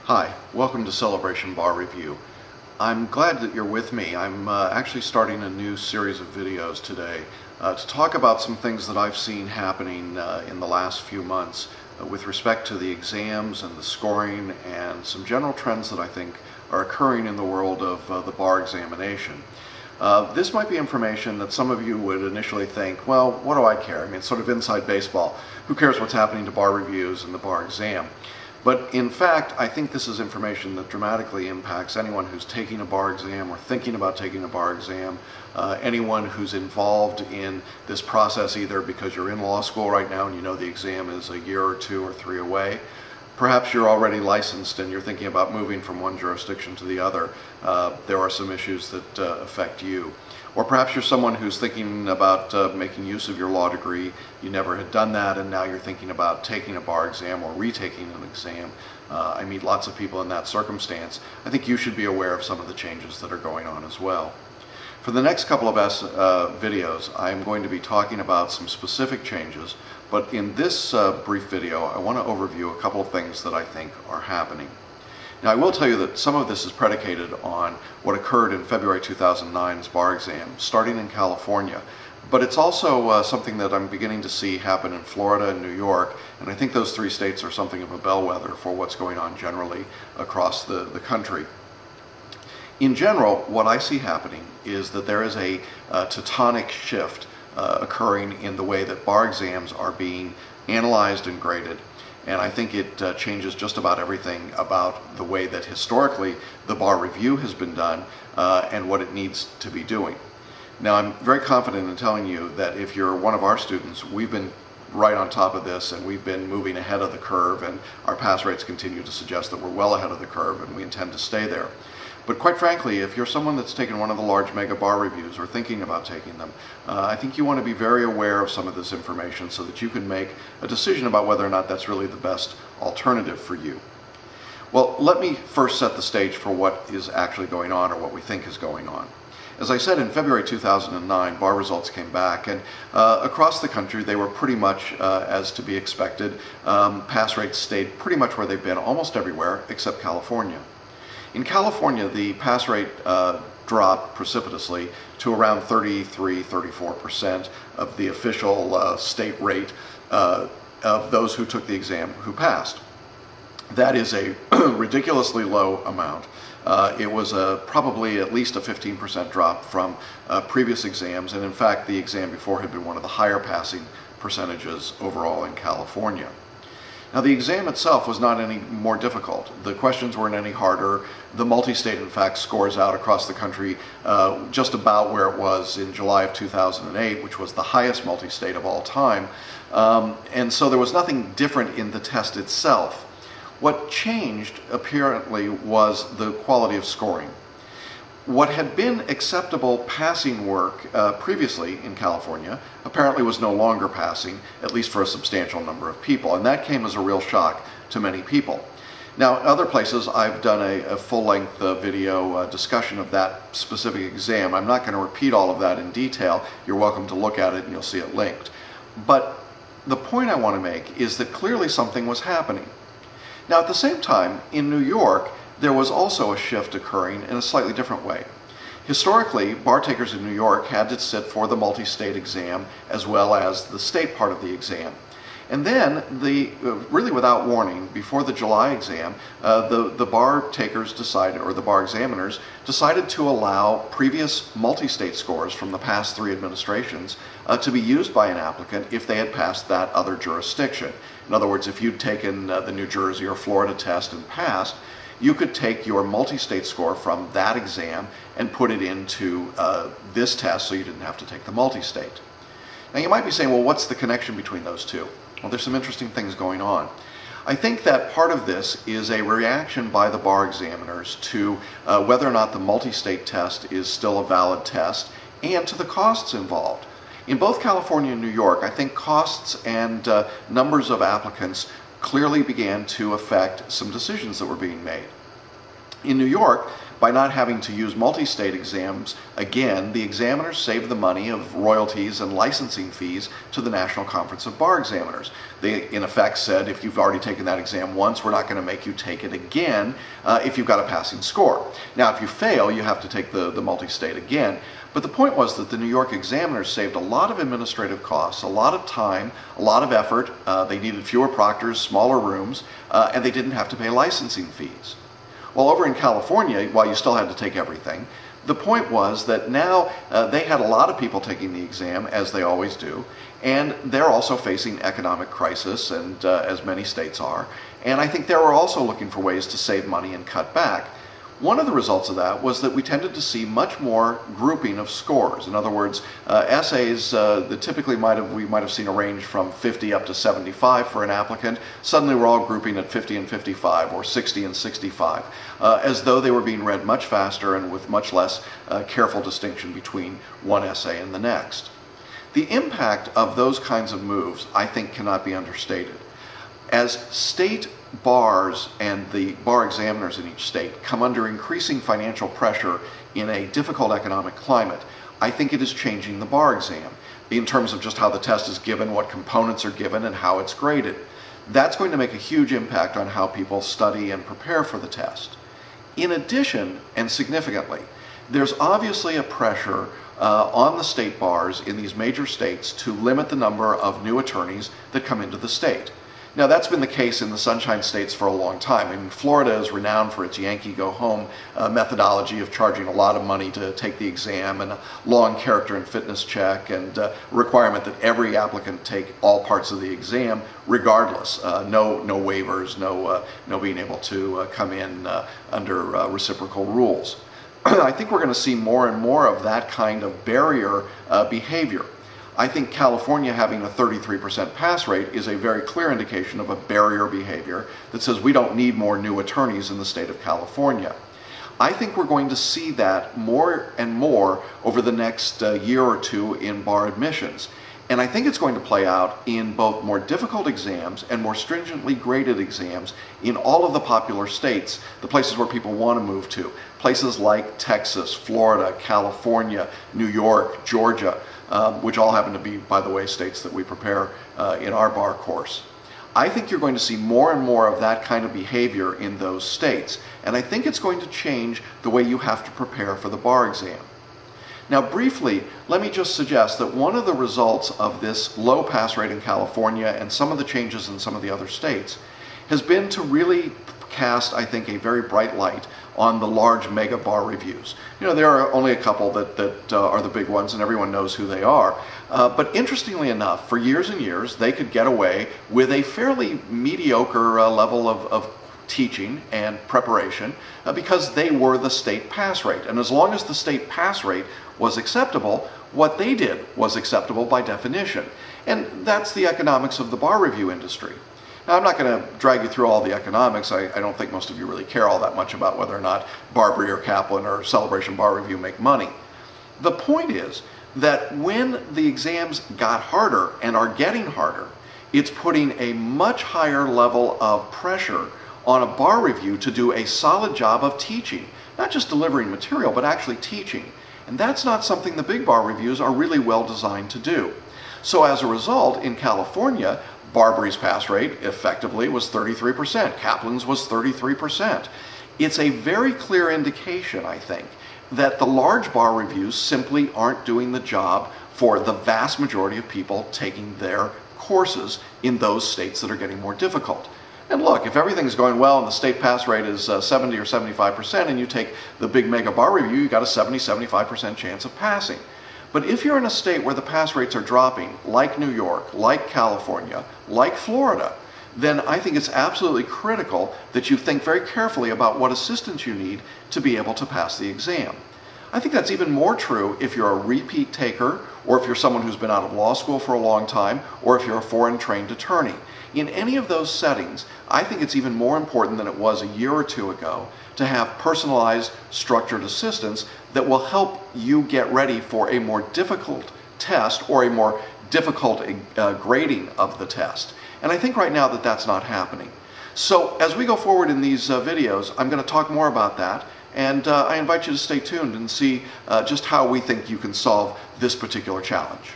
Hi, welcome to Celebration Bar Review. I'm glad that you're with me. I'm actually starting a new series of videos today to talk about some things that I've seen happening in the last few months with respect to the exams and the scoring and some general trends that I think are occurring in the world of the bar examination. This might be information that some of you would initially think, well, what do I care? I mean, it's sort of inside baseball. Who cares what's happening to bar reviews and the bar exam? But in fact, I think this is information that dramatically impacts anyone who's taking a bar exam or thinking about taking a bar exam, anyone who's involved in this process either because you're in law school right now and you know the exam is a year or 2 or 3 away. Perhaps you're already licensed and you're thinking about moving from one jurisdiction to the other. There are some issues that affect you. Or perhaps you're someone who's thinking about making use of your law degree. You never had done that and now you're thinking about taking a bar exam or retaking an exam. I meet lots of people in that circumstance. I think you should be aware of some of the changes that are going on as well. For the next couple of videos, I'm going to be talking about some specific changes, but in this brief video, I want to overview a couple of things that I think are happening. Now, I will tell you that some of this is predicated on what occurred in February 2009's bar exam, starting in California. But it's also something that I'm beginning to see happen in Florida and New York, and I think those 3 states are something of a bellwether for what's going on generally across the country. In general, what I see happening is that there is a tectonic shift occurring in the way that bar exams are being analyzed and graded. And I think it changes just about everything about the way that historically the bar review has been done and what it needs to be doing. Now, I'm very confident in telling you that if you're one of our students, we've been right on top of this and we've been moving ahead of the curve, and our pass rates continue to suggest that we're well ahead of the curve and we intend to stay there. But quite frankly, if you're someone that's taken one of the large mega bar reviews or thinking about taking them, I think you want to be very aware of some of this information so that you can make a decision about whether or not that's really the best alternative for you. Well, let me first set the stage for what is actually going on, or what we think is going on. As I said, in February 2009, bar results came back, and across the country they were pretty much as to be expected. Pass rates stayed pretty much where they've been almost everywhere except California. In California, the pass rate dropped precipitously to around 33–34% of the official state rate of those who took the exam who passed. That is a ridiculously low amount. It was probably at least a 15% drop from previous exams, and in fact the exam before had been one of the higher passing percentages overall in California. Now, the exam itself was not any more difficult. The questions weren't any harder. The multi-state, in fact, scores out across the country just about where it was in July of 2008, which was the highest multi-state of all time. And so there was nothing different in the test itself. What changed, apparently, was the quality of scoring. What had been acceptable passing work previously in California apparently was no longer passing, at least for a substantial number of people, and that came as a real shock to many people. Now, other places I've done a full-length video discussion of that specific exam. I'm not going to repeat all of that in detail. You're welcome to look at it and you'll see it linked. But the point I want to make is that clearly something was happening. Now, at the same time, in New York, there was also a shift occurring in a slightly different way. Historically, bar takers in New York had to sit for the multi-state exam as well as the state part of the exam. And then, really without warning, before the July exam, the bar takers decided, or the bar examiners, decided to allow previous multi-state scores from the past 3 administrations to be used by an applicant if they had passed that other jurisdiction. In other words, if you'd taken the New Jersey or Florida test and passed, you could take your multi-state score from that exam and put it into this test so you didn't have to take the multi-state. Now, you might be saying, well, what's the connection between those two? Well, there's some interesting things going on. I think that part of this is a reaction by the bar examiners to whether or not the multi-state test is still a valid test, and to the costs involved. In both California and New York, I think costs and numbers of applicants clearly began to affect some decisions that were being made. In New York, by not having to use multi-state exams again, the examiners saved the money of royalties and licensing fees to the National Conference of Bar Examiners. They, in effect, said, if you've already taken that exam once, we're not going to make you take it again if you've got a passing score. Now, if you fail, you have to take the multi-state again. But the point was that the New York examiners saved a lot of administrative costs, a lot of time, a lot of effort. They needed fewer proctors, smaller rooms, and they didn't have to pay licensing fees. Well, over in California, while you still had to take everything, the point was that now they had a lot of people taking the exam, as they always do, and they're also facing economic crisis, and as many states are. And I think they were also looking for ways to save money and cut back. One of the results of that was that we tended to see much more grouping of scores. In other words, essays that typically we might have seen a range from 50 up to 75 for an applicant. Suddenly we're all grouping at 50 and 55 or 60 and 65, as though they were being read much faster and with much less careful distinction between one essay and the next. The impact of those kinds of moves, I think, cannot be understated. As state bars and the bar examiners in each state come under increasing financial pressure in a difficult economic climate, I think it is changing the bar exam in terms of just how the test is given, what components are given, and how it's graded. That's going to make a huge impact on how people study and prepare for the test. In addition, and significantly, there's obviously a pressure on the state bars in these major states to limit the number of new attorneys that come into the state. Now, that's been the case in the Sunshine States for a long time. I mean, Florida is renowned for its Yankee go-home methodology of charging a lot of money to take the exam, and a long character and fitness check, and a requirement that every applicant take all parts of the exam regardless. No waivers, no being able to come in under reciprocal rules. I think we're going to see more and more of that kind of barrier behavior. I think California having a 33% pass rate is a very clear indication of a barrier behavior that says we don't need more new attorneys in the state of California. I think we're going to see that more and more over the next year or two in bar admissions. And I think it's going to play out in both more difficult exams and more stringently graded exams in all of the popular states, the places where people want to move to. Places like Texas, Florida, California, New York, Georgia, which all happen to be, by the way, states that we prepare in our bar course. I think you're going to see more and more of that kind of behavior in those states. And I think it's going to change the way you have to prepare for the bar exam. Now, briefly, let me just suggest that one of the results of this low pass rate in California and some of the changes in some of the other states has been to really cast, I think, a very bright light on the large mega bar reviews. You know, there are only a couple that are the big ones, and everyone knows who they are. But interestingly enough, for years and years, they could get away with a fairly mediocre level of teaching and preparation because they were the state pass rate. And as long as the state pass rate was acceptable, what they did was acceptable by definition. And that's the economics of the bar review industry. Now, I'm not going to drag you through all the economics. I don't think most of you really care all that much about whether or not Barbary or Kaplan or Celebration Bar Review make money. The point is that when the exams got harder and are getting harder, it's putting a much higher level of pressure on a bar review to do a solid job of teaching, not just delivering material, but actually teaching. And that's not something the big bar reviews are really well designed to do. So as a result, in California, Barbary's pass rate effectively was 33%. Kaplan's was 33%. It's a very clear indication, I think, that the large bar reviews simply aren't doing the job for the vast majority of people taking their courses in those states that are getting more difficult. And look, if everything's going well and the state pass rate is 70 or 75% and you take the big mega bar review, you got a 70-75% chance of passing. But if you're in a state where the pass rates are dropping, like New York, like California, like Florida, then I think it's absolutely critical that you think very carefully about what assistance you need to be able to pass the exam. I think that's even more true if you're a repeat taker, or if you're someone who's been out of law school for a long time, or if you're a foreign trained attorney. In any of those settings, I think it's even more important than it was a year or two ago to have personalized, structured assistance that will help you get ready for a more difficult test or a more difficult grading of the test. And I think right now that that's not happening. So as we go forward in these videos, I'm going to talk more about that And I invite you to stay tuned and see just how we think you can solve this particular challenge.